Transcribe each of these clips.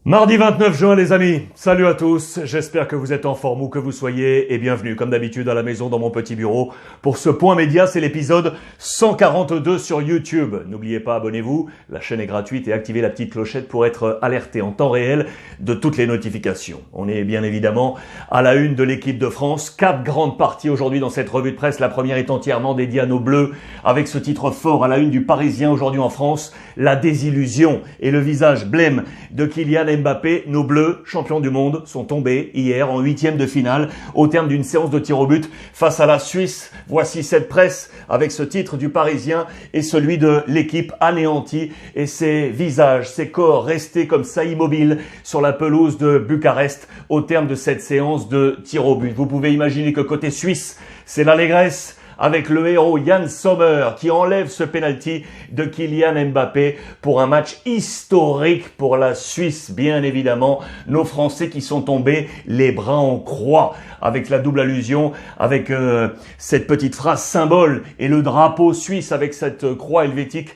Mardi 29 juin les amis, salut à tous, j'espère que vous êtes en forme où que vous soyez et bienvenue comme d'habitude à la maison dans mon petit bureau pour ce point média, c'est l'épisode 142 sur YouTube. N'oubliez pas, abonnez-vous, la chaîne est gratuite et activez la petite clochette pour être alerté en temps réel de toutes les notifications. On est bien évidemment à la une de l'équipe de France, 4 grandes parties aujourd'hui dans cette revue de presse, la première est entièrement dédiée à nos Bleus avec ce titre fort à la une du Parisien aujourd'hui en France, la désillusion et le visage blême de Kylian Mbappé. Nos Bleus, champions du monde, sont tombés hier en huitième de finale au terme d'une séance de tir au but face à la Suisse. Voici cette presse avec ce titre du Parisien et celui de l'équipe anéantie et ses visages, ses corps restés comme ça immobiles sur la pelouse de Bucarest au terme de cette séance de tir au but. Vous pouvez imaginer que côté suisse, c'est l'allégresse avec le héros Yann Sommer qui enlève ce penalty de Kylian Mbappé pour un match historique pour la Suisse, bien évidemment. Nos Français qui sont tombés les bras en croix avec la double allusion, avec cette petite phrase symbole et le drapeau suisse avec cette croix helvétique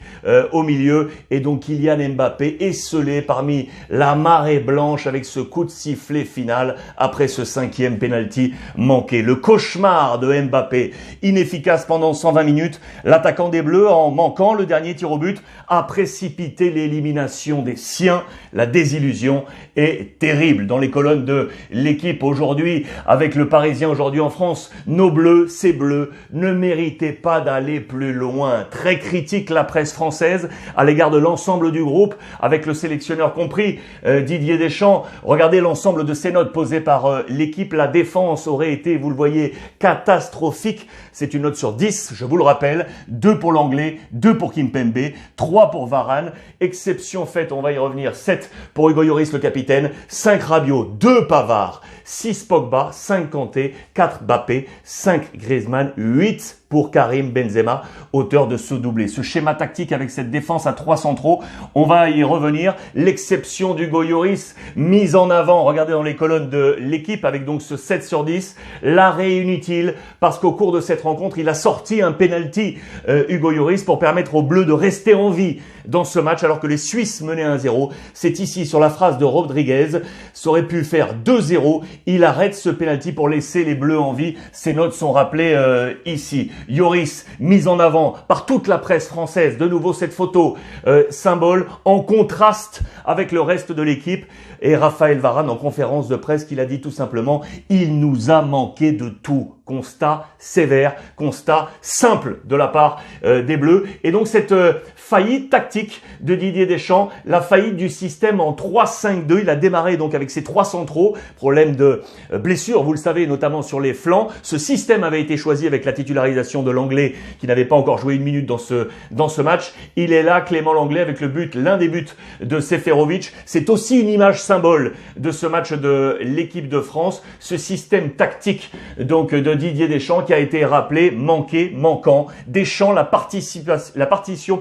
au milieu. Et donc Kylian Mbappé esselé parmi la marée blanche avec ce coup de sifflet final après ce cinquième penalty manqué. Le cauchemar de Mbappé, inefficace pendant 120 minutes, l'attaquant des Bleus, en manquant le dernier tir au but, a précipité l'élimination des siens. La désillusion est terrible dans les colonnes de l'équipe aujourd'hui, avec le Parisien aujourd'hui en France. Nos Bleus, ces Bleus, ne méritaient pas d'aller plus loin. Très critique la presse française à l'égard de l'ensemble du groupe, avec le sélectionneur compris, Didier Deschamps. Regardez l'ensemble de ces notes posées par l'équipe. La défense aurait été, vous le voyez, catastrophique. C'est une note sur 10, je vous le rappelle. 2 pour l'anglais, 2 pour Kimpembe, 3 pour Varane. Exception faite, on va y revenir, 7 pour Hugo Lloris le capitaine, 5 Rabiot, 2 Pavard, 6 Pogba, 5 Kanté, 4 Mbappé, 5 Griezmann, 8 pour Karim Benzema, auteur de ce doublé. Ce schéma tactique avec cette défense à 3 centraux, on va y revenir. L'exception d'Hugo Lloris, mise en avant, regardez dans les colonnes de l'équipe, avec donc ce 7 sur 10. L'arrêt inutile, parce qu'au cours de cette rencontre, il a sorti un penalty, Hugo Lloris, pour permettre aux Bleus de rester en vie dans ce match, alors que les Suisses menaient 1-0. C'est ici, sur la phrase de Rodriguez, ça aurait pu faire 2-0. Il arrête ce penalty pour laisser les Bleus en vie. Ces notes sont rappelées ici. Lloris, mise en avant par toute la presse française. De nouveau, cette photo symbole en contraste avec le reste de l'équipe. Et Raphaël Varane en conférence de presse qu'il a dit tout simplement « Il nous a manqué de tout ». Constat sévère, constat simple de la part des Bleus. Et donc cette faillite tactique de Didier Deschamps, la faillite du système en 3-5-2. Il a démarré donc avec ses 3 centraux. Problème de blessure, vous le savez, notamment sur les flancs. Ce système avait été choisi avec la titularisation de l'Anglais qui n'avait pas encore joué une minute dans ce match. Il est là, Clément Lenglet, avec le but, l'un des buts de Seferovic. C'est aussi une image symbole de ce match de l'équipe de France. Ce système tactique donc de Didier Deschamps qui a été rappelé, manqué, manquant. Deschamps, la partition,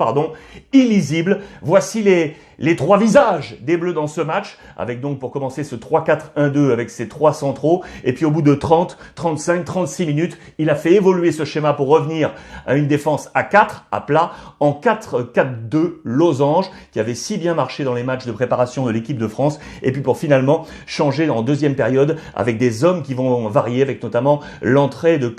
illisible. Voici les 3 visages des Bleus dans ce match, avec donc pour commencer ce 3-4-1-2 avec ses 3 centraux. Et puis au bout de 30, 35, 36 minutes, il a fait évoluer ce schéma pour revenir à une défense à 4, à plat, en 4-4-2 losange, qui avait si bien marché dans les matchs de préparation de l'équipe de France. Et puis pour finalement changer en deuxième période avec des hommes qui vont varier, avec notamment l'entrée de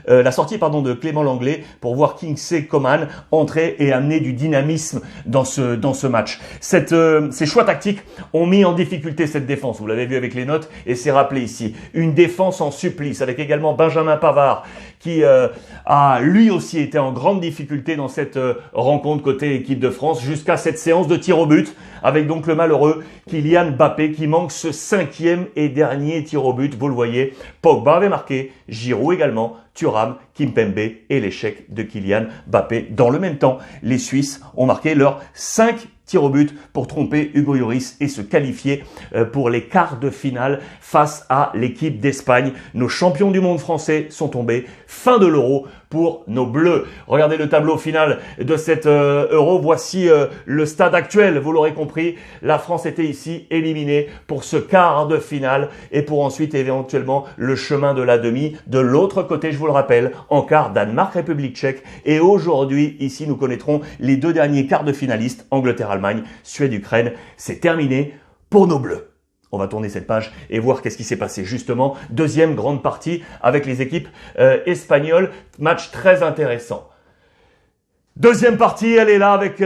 la sortie de Clément Lenglet pour voir Kingsley Coman entrer et amener du dynamisme dans ce match. Ces choix tactiques ont mis en difficulté cette défense. Vous l'avez vu avec les notes et c'est rappelé ici. Une défense en supplice avec également Benjamin Pavard qui a lui aussi été en grande difficulté dans cette rencontre côté équipe de France jusqu'à cette séance de tir au but avec donc le malheureux Kylian Mbappé qui manque ce 5e et dernier tir au but. Vous le voyez, Pogba avait marqué, Giroud également, Thuram, Kimpembe et l'échec de Kylian Mbappé. Dans le même temps, les Suisses ont marqué leurs 5 tirs au but pour tromper Hugo Lloris et se qualifier pour les quarts de finale face à l'équipe d'Espagne. Nos champions du monde français sont tombés. Fin de l'Euro pour nos Bleus. Regardez le tableau final de cet Euro. Voici le stade actuel. Vous l'aurez compris, la France était ici éliminée pour ce quart de finale et pour ensuite éventuellement le chemin de la demi. De l'autre côté, je vous le rappelle, en quart, Danemark, République tchèque. Et aujourd'hui, ici, nous connaîtrons les 2 derniers quarts de finalistes, Angleterre-Allemagne, Suède-Ukraine. C'est terminé pour nos Bleus. On va tourner cette page et voir qu'est-ce qui s'est passé justement. Deuxième grande partie avec les équipes espagnoles. Match très intéressant. Deuxième partie, elle est là avec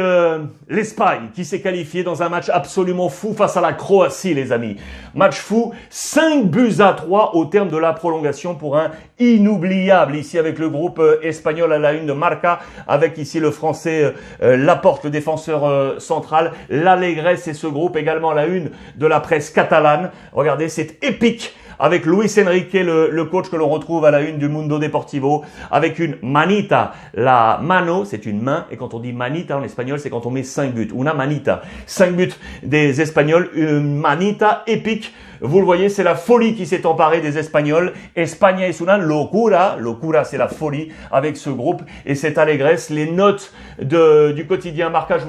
l'Espagne qui s'est qualifiée dans un match absolument fou face à la Croatie, les amis. Match fou, 5-3 au terme de la prolongation pour un inoubliable. Ici avec le groupe espagnol à la une de Marca, avec ici le français Laporte, le défenseur central, l'Allegres et ce groupe également à la une de la presse catalane. Regardez, c'est épique. Avec Luis Enrique, le coach que l'on retrouve à la une du Mundo Deportivo, avec une manita. La mano, c'est une main, et quand on dit manita en espagnol, c'est quand on met 5 buts. Una manita. 5 buts des Espagnols, une manita épique. Vous le voyez, c'est la folie qui s'est emparée des Espagnols. España es una locura. Locura, c'est la folie avec ce groupe. Et c'est Alegres. Les notes du quotidien Marca, je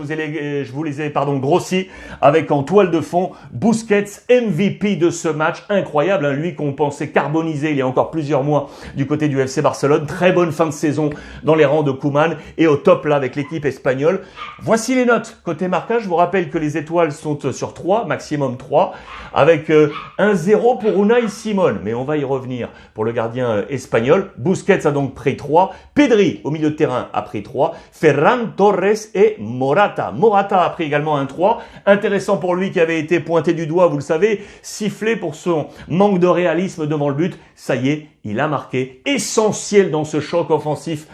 vous les ai grossis avec en toile de fond Busquets, MVP de ce match. Incroyable, hein, lui qu'on pensait carbonisé il y a encore plusieurs mois du côté du FC Barcelone. Très bonne fin de saison dans les rangs de Koeman et au top là avec l'équipe espagnole. Voici les notes. Côté Marca, je vous rappelle que les étoiles sont sur 3, maximum 3, avec 1-0 pour Unai Simón, mais on va y revenir pour le gardien espagnol. Busquets a donc pris 3, Pedri au milieu de terrain a pris 3, Ferran Torres et Morata. Morata a pris également un 3. Intéressant pour lui qui avait été pointé du doigt, vous le savez, sifflé pour son manque de réalisme devant le but. Ça y est, il a marqué. Essentiel dans ce choc offensif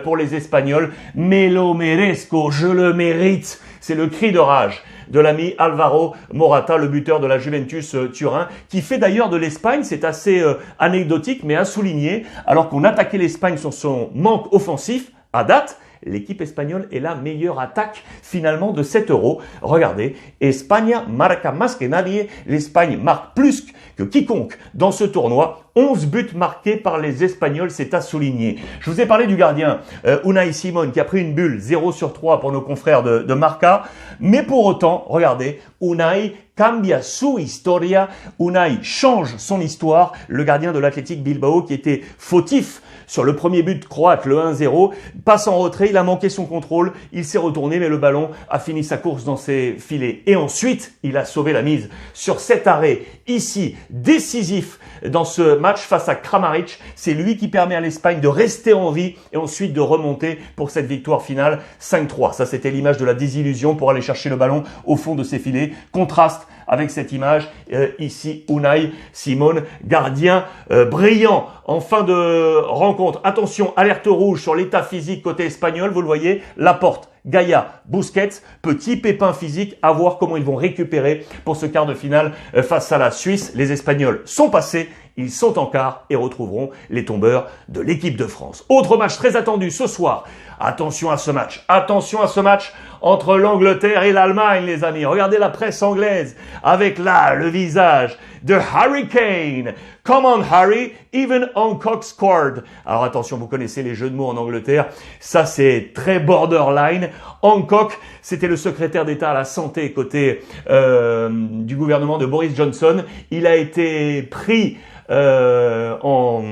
pour les Espagnols. Me lo merezco, je le mérite. C'est le cri de rage de l'ami Alvaro Morata, le buteur de la Juventus Turin, qui fait d'ailleurs de l'Espagne, c'est assez anecdotique, mais à souligner, alors qu'on attaquait l'Espagne sur son manque offensif, à date, l'équipe espagnole est la meilleure attaque finalement de cet Euro. Regardez, España marca más que nadie. L'Espagne marque plus que quiconque dans ce tournoi. 11 buts marqués par les Espagnols, c'est à souligner. Je vous ai parlé du gardien Unai Simón qui a pris une bulle 0/3 pour nos confrères de Marca. Mais pour autant, regardez, Unai cambia su historia. Unai change son histoire. Le gardien de l'Athletic Bilbao qui était fautif sur le premier but croate, le 1-0, passe en retrait, il a manqué son contrôle, il s'est retourné, mais le ballon a fini sa course dans ses filets. Et ensuite, il a sauvé la mise sur cet arrêt, ici, décisif dans ce match face à Kramaric. C'est lui qui permet à l'Espagne de rester en vie et ensuite de remonter pour cette victoire finale 5-3. Ça, c'était l'image de la désillusion pour aller chercher le ballon au fond de ses filets. Contraste avec cette image, ici, Unai Simón, gardien brillant en fin de rencontre. Attention, alerte rouge sur l'état physique côté espagnol, vous le voyez, Laporte, Gaya, Busquets, petit pépin physique, à voir comment ils vont récupérer pour ce quart de finale face à la Suisse. Les Espagnols sont passés, ils sont en quart et retrouveront les tombeurs de l'équipe de France. Autre match très attendu ce soir. Attention à ce match entre l'Angleterre et l'Allemagne, les amis. Regardez la presse anglaise avec là le visage de Harry Kane. Come on Harry, even Hancock scored. Alors attention, vous connaissez les jeux de mots en Angleterre. Ça, c'est très borderline. Hancock, c'était le secrétaire d'État à la santé côté du gouvernement de Boris Johnson. Il a été pris en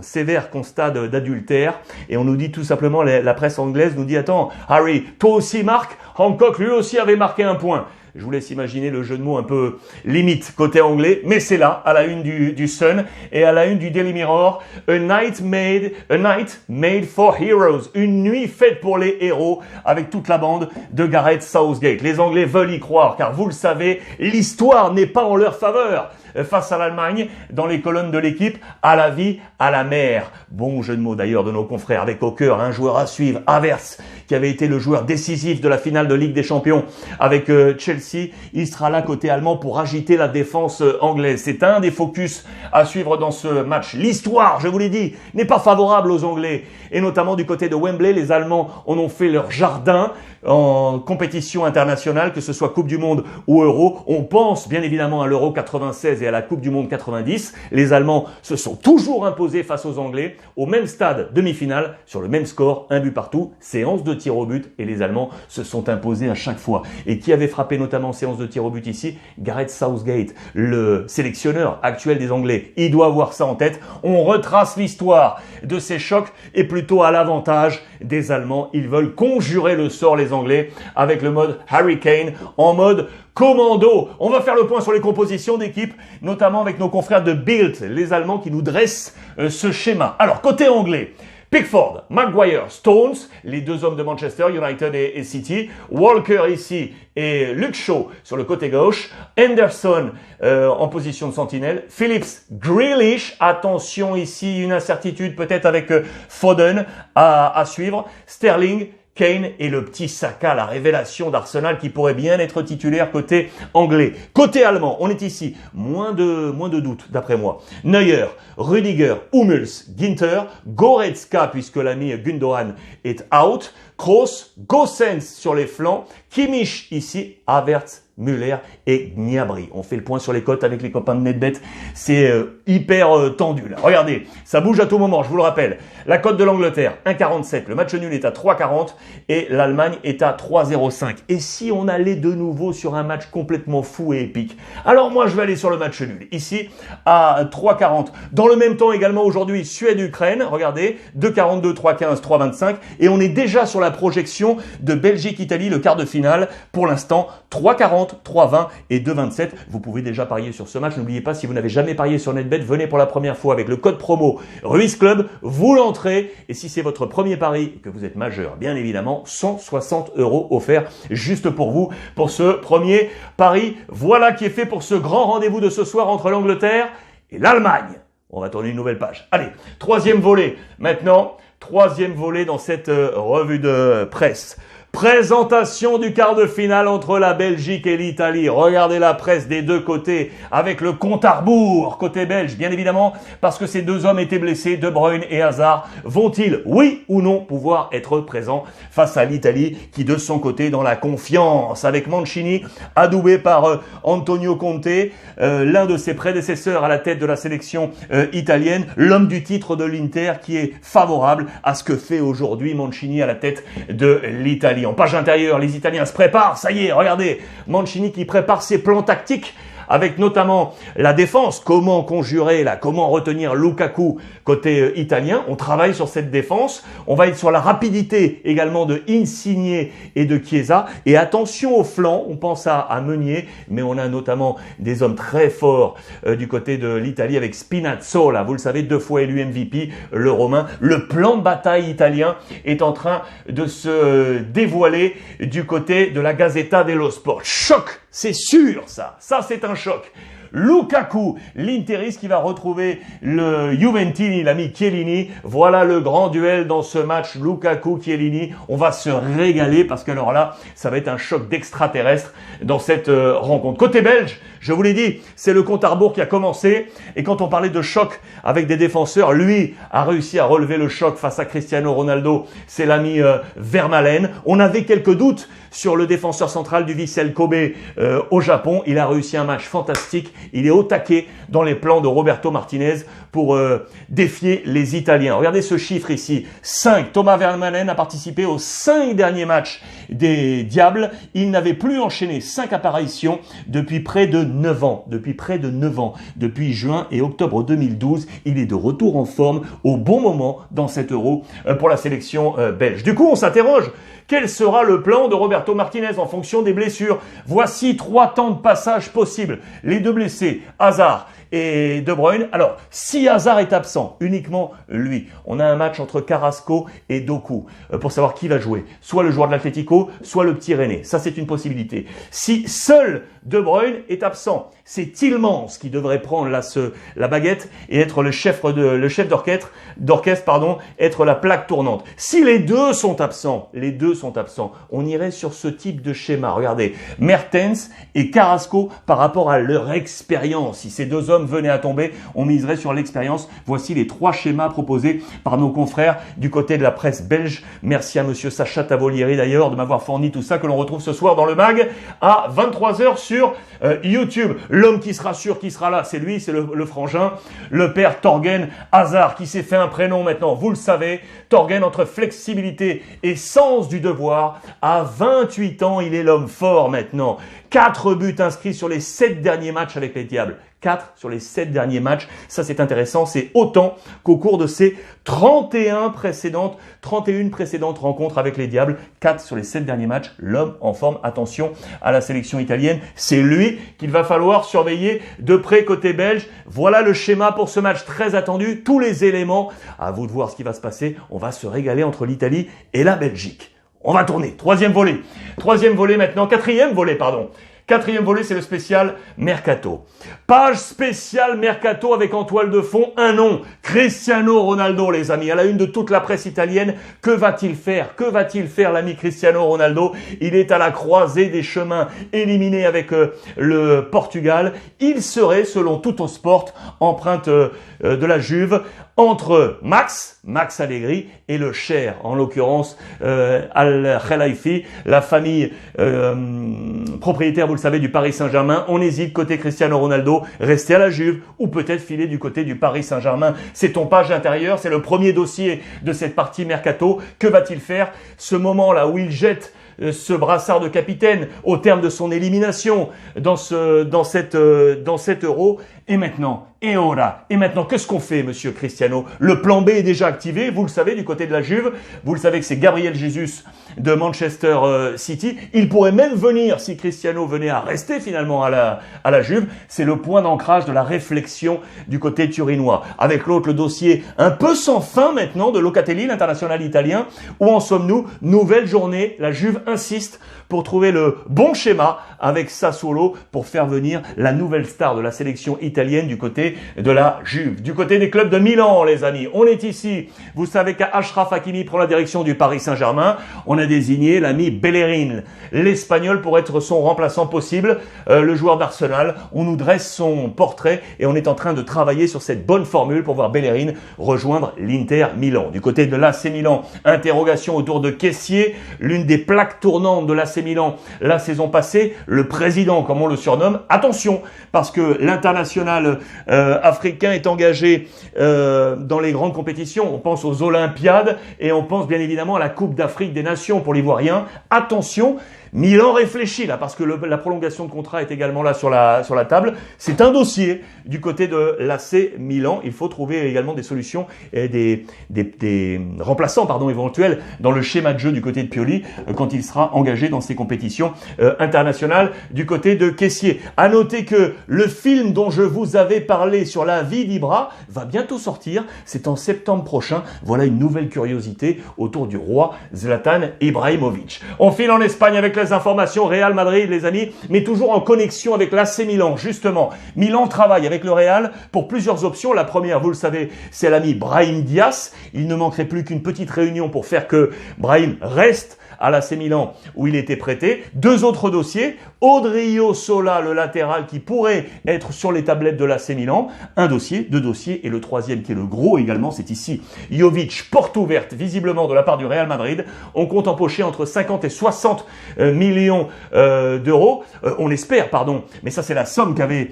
sévère constat d'adultère et on nous dit tout simplement, la presse anglaise nous dit, attends Harry, toi aussi marque, Hancock lui aussi avait marqué un point. Je vous laisse imaginer le jeu de mots un peu limite côté anglais, mais c'est là, à la une du Sun et à la une du Daily Mirror. A night made for heroes. Une nuit faite pour les héros avec toute la bande de Gareth Southgate. Les Anglais veulent y croire car vous le savez, l'histoire n'est pas en leur faveur. Face à l'Allemagne, dans les colonnes de l'équipe, à la vie, à la mer. Bon jeu de mots d'ailleurs de nos confrères avec au cœur un joueur à suivre, Havertz, qui avait été le joueur décisif de la finale de Ligue des Champions avec Chelsea. Il sera là côté allemand pour agiter la défense anglaise. C'est un des focus à suivre dans ce match. L'histoire, je vous l'ai dit, n'est pas favorable aux Anglais. Et notamment du côté de Wembley, les Allemands en ont fait leur jardin en compétition internationale, que ce soit Coupe du Monde ou Euro. On pense bien évidemment à l'Euro 96 et à la Coupe du Monde 90. Les Allemands se sont toujours imposés face aux Anglais au même stade demi-finale sur le même score, un but partout, séance de tir. tirs au but et les Allemands se sont imposés à chaque fois. Et qui avait frappé notamment en séance de tirs au but ici? Gareth Southgate, le sélectionneur actuel des Anglais. Il doit avoir ça en tête. On retrace l'histoire de ces chocs et plutôt à l'avantage des Allemands. Ils veulent conjurer le sort, les Anglais, avec le mode Hurricane, en mode commando. On va faire le point sur les compositions d'équipe, notamment avec nos confrères de Bild, les Allemands qui nous dressent ce schéma. Alors, côté anglais, Pickford, Maguire, Stones, les deux hommes de Manchester United et City, Walker ici et Luke Shaw sur le côté gauche, Henderson en position de sentinelle, Phillips, Grealish, attention ici, une incertitude peut-être avec Foden à suivre, Sterling, Kane et le petit Saka, la révélation d'Arsenal qui pourrait bien être titulaire côté anglais. Côté allemand, on est ici, moins de doute d'après moi. Neuer, Rudiger, Hummels, Ginter, Goretzka puisque l'ami Gundogan est out, Kroos, Gosens sur les flancs, Kimmich ici, Havertz, Müller et Gnabry. On fait le point sur les cotes avec les copains de NetBet. C'est hyper tendu là. Regardez, ça bouge à tout moment, je vous le rappelle. La cote de l'Angleterre, 1,47. Le match nul est à 3,40 et l'Allemagne est à 3,05. Et si on allait de nouveau sur un match complètement fou et épique? Alors moi, je vais aller sur le match nul. Ici, à 3,40. Dans le même temps également aujourd'hui, Suède-Ukraine. Regardez, 2,42, 3,15, 3,25. Et on est déjà sur la projection de Belgique-Italie, le quart de finale. Pour l'instant, 3,40. 3,20 et 2,27. Vous pouvez déjà parier sur ce match. N'oubliez pas, si vous n'avez jamais parié sur NetBet, venez pour la première fois avec le code promo Ruiz Club. Vous l'entrez. Et si c'est votre premier pari et que vous êtes majeur, bien évidemment, 160 € offerts juste pour vous, pour ce premier pari. Voilà qui est fait pour ce grand rendez-vous de ce soir entre l'Angleterre et l'Allemagne. On va tourner une nouvelle page. Allez, troisième volet. Maintenant, troisième volet dans cette revue de presse. Présentation du quart de finale entre la Belgique et l'Italie. Regardez la presse des deux côtés avec le compte à rebours côté belge, bien évidemment, parce que ces deux hommes étaient blessés, De Bruyne et Hazard. Vont-ils, oui ou non, pouvoir être présents face à l'Italie qui, de son côté, dans la confiance, avec Mancini, adoubé par Antonio Conte, l'un de ses prédécesseurs à la tête de la sélection italienne, l'homme du titre de l'Inter qui est favorable à ce que fait aujourd'hui Mancini à la tête de l'Italie. En page intérieure, les Italiens se préparent. Ça y est, regardez, Mancini qui prépare ses plans tactiques avec notamment la défense. Comment conjurer là, comment retenir Lukaku côté italien. On travaille sur cette défense. On va être sur la rapidité également de Insigne et de Chiesa. Et attention au flanc, on pense à Meunier, mais on a notamment des hommes très forts du côté de l'Italie avec Spinazzola. Vous le savez, 2 fois élu MVP, le Romain. Le plan de bataille italien est en train de se dévoiler du côté de la Gazzetta dello Sport. Choc! C'est sûr, ça. Ça, c'est un choc. Lukaku, l'Interiste qui va retrouver le Juventini, l'ami Chiellini. Voilà le grand duel dans ce match Lukaku-Chiellini. On va se régaler parce que alors là, ça va être un choc d'extraterrestre dans cette rencontre. Côté belge, je vous l'ai dit, c'est le compte à rebours qui a commencé. Et quand on parlait de choc avec des défenseurs, lui a réussi à relever le choc face à Cristiano Ronaldo. C'est l'ami Vermaelen. On avait quelques doutes sur le défenseur central du Vissel Kobe au Japon. Il a réussi un match fantastique. Il est au taquet dans les plans de Roberto Martinez pour défier les Italiens. Regardez ce chiffre ici. 5. Thomas Vermaelen a participé aux 5 derniers matchs des Diables. Il n'avait plus enchaîné 5 apparitions depuis près de 9 ans. Depuis juin et octobre 2012. Il est de retour en forme au bon moment dans cet Euro pour la sélection belge. Du coup, on s'interroge. Quel sera le plan de Roberto Martinez en fonction des blessures? Voici 3 temps de passage possibles. Les deux blessés, Hazard et De Bruyne. Alors, si Hazard est absent, uniquement lui, on a un match entre Carrasco et Doku pour savoir qui va jouer. Soit le joueur de l'Atlético, soit le petit René. Ça, c'est une possibilité. Si seul De Bruyne est absent, c'est Tielemans qui devrait prendre la baguette et être le chef d'orchestre, être la plaque tournante. Si les deux sont absents, on irait sur ce type de schéma. Regardez, Mertens et Carrasco par rapport à leur expérience. Si ces deux hommes venaient à tomber, on miserait sur l'expérience. Voici les 3 schémas proposés par nos confrères du côté de la presse belge. Merci à monsieur Sacha Tavolieri d'ailleurs de m'avoir fourni tout ça que l'on retrouve ce soir dans le mag à 23 h sur YouTube. L'homme qui sera sûr, qui sera là, c'est lui, c'est le frangin, le père Thorgan Hazard qui s'est fait un prénom maintenant, vous le savez. Thorgan, entre flexibilité et sens du devoir. À 28 ans, il est l'homme fort maintenant. 4 buts inscrits sur les 7 derniers matchs avec les Diables. 4 sur les 7 derniers matchs. Ça, c'est intéressant. C'est autant qu'au cours de ses 31 précédentes rencontres avec les Diables. 4 sur les 7 derniers matchs. L'homme en forme. Attention à la sélection italienne. C'est lui qu'il va falloir surveiller de près côté belge. Voilà le schéma pour ce match très attendu. Tous les éléments. À vous de voir ce qui va se passer. On va se régaler entre l'Italie et la Belgique. On va tourner. Troisième volet maintenant. Quatrième volet, c'est le spécial Mercato. Page spéciale Mercato avec en toile de fond un nom, Cristiano Ronaldo, les amis. À la une de toute la presse italienne, que va-t-il faire l'ami Cristiano Ronaldo? Il est à la croisée des chemins, éliminé avec le Portugal. Il serait, selon Tuttosport, empreinte de la Juve, entre Max Allegri et le Cher, en l'occurrence Al-Khelaifi, la famille propriétaire, vous le savez, du Paris Saint-Germain. On hésite côté Cristiano Ronaldo, rester à la Juve ou peut-être filer du côté du Paris Saint-Germain. C'est ton page intérieure, c'est le premier dossier de cette partie Mercato. Que va-t-il faire? Ce moment-là où il jette ce brassard de capitaine au terme de son élimination dans cet Euro. Et maintenant, qu'est-ce qu'on fait, monsieur Cristiano? Le plan B est déjà activé, vous le savez, du côté de la Juve. Vous le savez que c'est Gabriel Jesus de Manchester City. Il pourrait même venir, si Cristiano venait à rester finalement à la Juve. C'est le point d'ancrage de la réflexion du côté turinois. Avec l'autre, le dossier un peu sans fin maintenant de Locatelli, l'international italien. Où en sommes-nous? Nouvelle journée, la Juve insiste pour trouver le bon schéma avec Sassuolo pour faire venir la nouvelle star de la sélection italienne du côté de la Juve. Du côté des clubs de Milan, les amis, on est ici. Vous savez qu'Achraf Hakimi prend la direction du Paris Saint-Germain. On a désigné l'ami Bellerin, l'Espagnol, pour être son remplaçant possible, le joueur d'Arsenal. On nous dresse son portrait et on est en train de travailler sur cette bonne formule pour voir Bellerin rejoindre l'Inter Milan. Du côté de l'AC Milan, interrogation autour de Kessié, l'une des plaques tournantes de l'AC Milan la saison passée, le président, comme on le surnomme. Attention, parce que l'international africain est engagé dans les grandes compétitions. On pense aux Olympiades et on pense bien évidemment à la Coupe d'Afrique des Nations pour l'Ivoirien. Attention, Milan réfléchit là parce que la prolongation de contrat est également là sur la table. C'est un dossier du côté de l'AC Milan. Il faut trouver également des solutions et des remplaçants éventuels dans le schéma de jeu du côté de Pioli quand il sera engagé dans ces compétitions internationales du côté de Kessié. À noter que le film dont je vous avais parlé sur la vie d'Ibra va bientôt sortir. C'est en septembre prochain. Voilà une nouvelle curiosité autour du roi Zlatan Ibrahimovic. On file en Espagne avec les informations Real Madrid, les amis, mais toujours en connexion avec l'AC Milan, justement. Milan travaille avec le Real pour plusieurs options. La première, vous le savez, c'est l'ami Brahim Diaz. Il ne manquerait plus qu'une petite réunion pour faire que Brahim reste à l'AC Milan où il était prêté. Deux autres dossiers, Odrio Sola, le latéral qui pourrait être sur les tablettes de l'AC Milan. Un dossier, deux dossiers, et le troisième qui est le gros également, c'est ici. Jovic, porte ouverte visiblement de la part du Real Madrid. On compte empocher entre 50 et 60 millions d'euros. On espère, mais ça c'est la somme qu'avait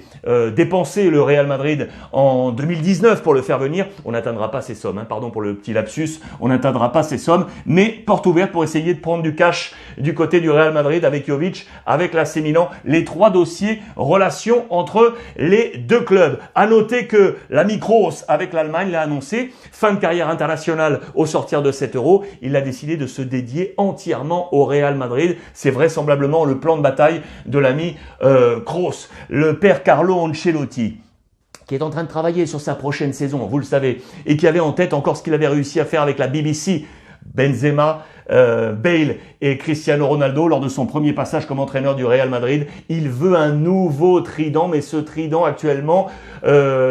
dépensé le Real Madrid en 2019 pour le faire venir. On n'atteindra pas ces sommes, pardon pour le petit lapsus, on n'atteindra pas ces sommes, mais porte ouverte pour essayer de prendre du cash du côté du Real Madrid avec Jovic, avec l'AC Milan. Les trois dossiers, relations entre les deux clubs. À noter que l'ami Kroos avec l'Allemagne l'a annoncé, fin de carrière internationale au sortir de cet Euro. Il a décidé de se dédier entièrement au Real Madrid. C'est vraisemblablement le plan de bataille de l'ami Kroos. Le père Carlo Ancelotti, qui est en train de travailler sur sa prochaine saison, vous le savez, et qui avait en tête encore ce qu'il avait réussi à faire avec la BBC, Benzema, Bale et Cristiano Ronaldo lors de son premier passage comme entraîneur du Real Madrid. Il veut un nouveau trident, mais ce trident actuellement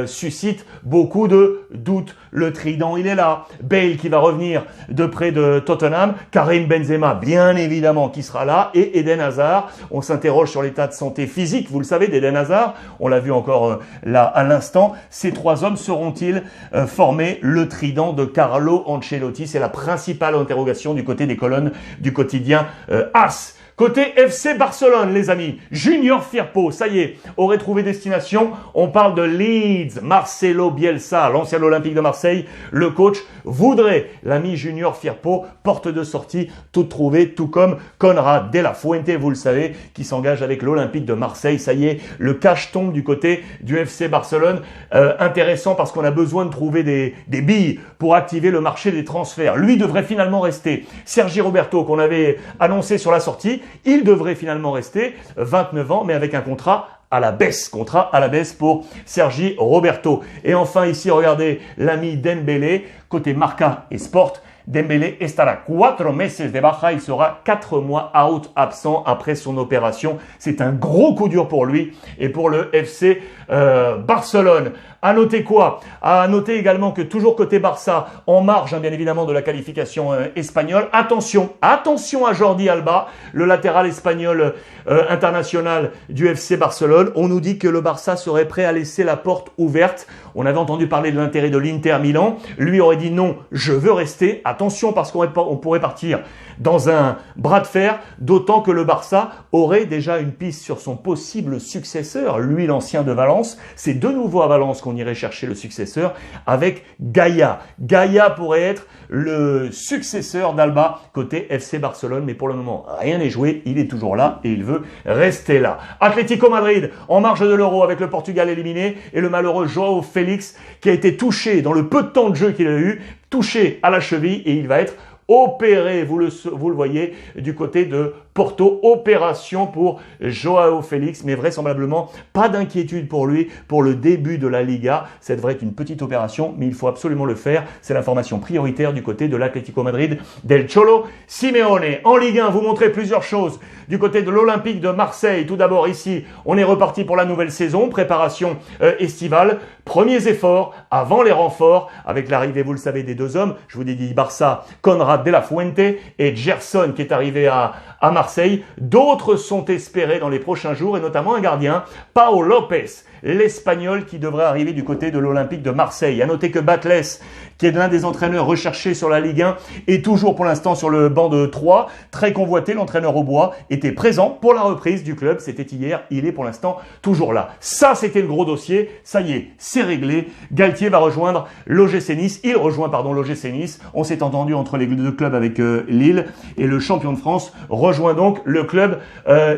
suscite beaucoup de doutes. Le trident, il est là. Bale qui va revenir de près de Tottenham, Karim Benzema bien évidemment qui sera là, et Eden Hazard. On s'interroge sur l'état de santé physique, vous le savez, d'Eden Hazard. On l'a vu encore là à l'instant. Ces trois hommes seront-ils former le trident de Carlo Ancelotti? C'est la principale interrogation du côté des colonnes du quotidien AS. Côté FC Barcelone, les amis, Junior Firpo, ça y est, aurait trouvé destination. On parle de Leeds, Marcelo Bielsa, l'ancien Olympique de Marseille. Le coach voudrait l'ami Junior Firpo, porte de sortie, toute trouvée, tout comme Conrad de la Fuente, vous le savez, qui s'engage avec l'Olympique de Marseille. Ça y est, le cash tombe du côté du FC Barcelone. Intéressant parce qu'on a besoin de trouver des billes pour activer le marché des transferts. Lui devrait finalement rester. Sergi Roberto, qu'on avait annoncé sur la sortie, il devrait finalement rester, 29 ans, mais avec un contrat à la baisse pour Sergi Roberto. Et enfin ici, regardez l'ami Dembélé, côté Marca et Sport. Dembélé estará 4 meses de baja, il sera 4 mois out, absent après son opération. C'est un gros coup dur pour lui et pour le FC Barcelone. À noter quoi? À noter également que toujours côté Barça, en marge bien évidemment de la qualification espagnole. Attention à Jordi Alba, le latéral espagnol international du FC Barcelone. On nous dit que le Barça serait prêt à laisser la porte ouverte. On avait entendu parler de l'intérêt de l'Inter Milan. Lui aurait dit non, je veux rester. Attention parce qu'on pourrait partir dans un bras de fer, d'autant que le Barça aurait déjà une piste sur son possible successeur, lui l'ancien de Valence. C'est de nouveau à Valence qu'on irait chercher le successeur avec Gaïa. Gaïa pourrait être le successeur d'Alba côté FC Barcelone, mais pour le moment, rien n'est joué. Il est toujours là et il veut rester là. Atlético Madrid, en marge de l'Euro avec le Portugal éliminé et le malheureux Joao Félix qui a été touché dans le peu de temps de jeu qu'il a eu, touché à la cheville et il va être opéré, vous le voyez, du côté de Porto. Opération pour Joao Félix, mais vraisemblablement pas d'inquiétude pour lui pour le début de la Liga. Ça devrait être une petite opération, mais il faut absolument le faire. C'est l'information prioritaire du côté de l'Atlético Madrid del Cholo Simeone. En Ligue 1, vous montrez plusieurs choses. Du côté de l'Olympique de Marseille, tout d'abord ici, on est reparti pour la nouvelle saison, préparation estivale. Premiers efforts avant les renforts, avec l'arrivée, vous le savez, des deux hommes. Je vous ai dit Barça, Conrad de la Fuente et Gerson qui est arrivé à Marseille. D'autres sont espérés dans les prochains jours et notamment un gardien, Pau Lopez, l'Espagnol qui devrait arriver du côté de l'Olympique de Marseille. À noter que Batles, qui est l'un des entraîneurs recherchés sur la Ligue 1, est toujours pour l'instant sur le banc de 3. Très convoité, l'entraîneur au bois était présent pour la reprise du club. C'était hier, il est pour l'instant toujours là. Ça, c'était le gros dossier. Ça y est, c'est réglé. Galtier va rejoindre l'OGC Nice. Il rejoint, l'OGC Nice. On s'est entendu entre les deux clubs avec Lille. Et le champion de France rejoint donc le club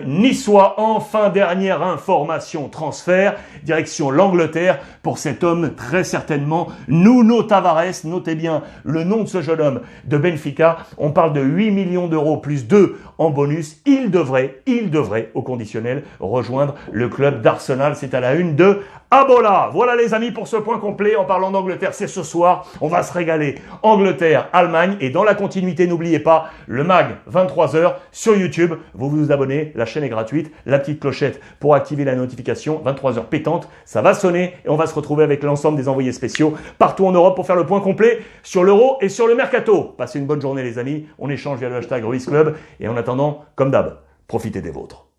niçois. Enfin, dernière information transfert. Direction l'Angleterre pour cet homme très certainement Nuno Tavares. Notez bien le nom de ce jeune homme de Benfica. On parle de 8 millions d'euros plus 2 en bonus. Il devrait, au conditionnel, rejoindre le club d'Arsenal. C'est à la une de Abola. Voilà les amis pour ce point complet. En parlant d'Angleterre, c'est ce soir. On va se régaler. Angleterre, Allemagne. Et dans la continuité, n'oubliez pas, le MAG, 23h sur YouTube. Vous vous abonnez, la chaîne est gratuite. La petite clochette pour activer la notification. 23h pétante, ça va sonner. Et on va se retrouver avec l'ensemble des envoyés spéciaux partout en Europe pour faire le point complet sur l'Euro et sur le Mercato. Passez une bonne journée les amis. On échange via le hashtag Ruiz Club. Et en attendant, comme d'hab, profitez des vôtres.